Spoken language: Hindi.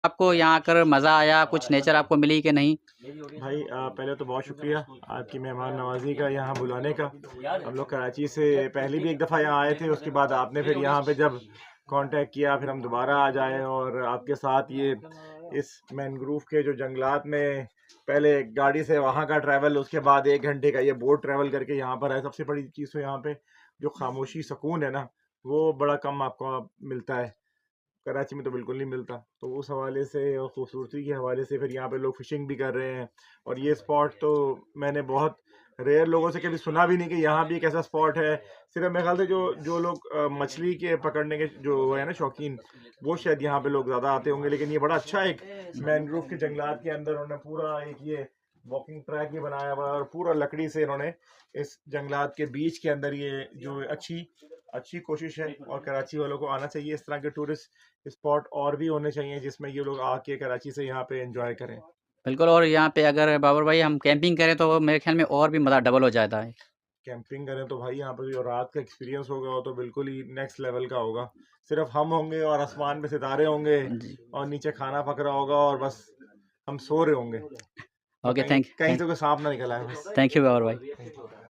आपको यहाँ आकर मज़ा आया, कुछ नेचर आपको मिली कि नहीं? भाई पहले तो बहुत शुक्रिया आपकी मेहमान नवाजी का, यहाँ बुलाने का। हम लोग कराची से पहले भी एक दफ़ा यहाँ आए थे, उसके बाद आपने फिर यहाँ पे जब कांटेक्ट किया, फिर हम दोबारा आ जाए और आपके साथ ये इस मैनग्रोव के जो जंगलात में पहले गाड़ी से वहाँ का ट्रैवल, उसके बाद 1 घंटे का ये बोट ट्रैवल करके यहाँ पर है। सबसे बड़ी चीज़ तो यहाँ पे जो खामोशी सुकून है ना, वो बड़ा कम आपको मिलता है। कराची में तो बिल्कुल नहीं मिलता। तो उस हवाले से और खूबसूरती के हवाले से फिर यहाँ पे लोग फिशिंग भी कर रहे हैं। और ये स्पॉट तो मैंने बहुत रेयर लोगों से कभी सुना भी नहीं कि यहाँ भी एक ऐसा स्पॉट है। सिर्फ मेरे ख्याल से जो जो लोग मछली के पकड़ने के जो है ना शौकीन, वो शायद यहाँ पे लोग ज़्यादा आते होंगे। लेकिन ये बड़ा अच्छा एक मैनग्रोव के जंगलात के अंदर उन्होंने पूरा एक ये वॉकिंग ट्रैक ही बनाया हुआ है और पूरा लकड़ी से इन्होंने इस जंगलात के बीच के अंदर ये जो अच्छी अच्छी कोशिश है। और कराची वालों को आना चाहिए, इस तरह के टूरिस्ट स्पॉट और भी होने चाहिए जिसमें ये लोग आके कराची से यहाँ पे एंजॉय करें। बिल्कुल। और यहाँ पे अगर बाबर भाई हम कैंपिंग करें तो मेरे ख़्याल में और भी मज़ा डबल हो जाता है। कैंपिंग करें तो भाई यहाँ पे जो रात का एक्सपीरियंस होगा वो तो बिल्कुल ही नेक्स्ट लेवल का होगा। सिर्फ हम होंगे और आसमान पे सितारे होंगे जी। और नीचे खाना पक रहा होगा और बस हम सो रहे होंगे। और ओके, कहीं थैंक कहीं थैंक से कोई सांप ना निकल आए बस। थैंक यू बाबर भाई।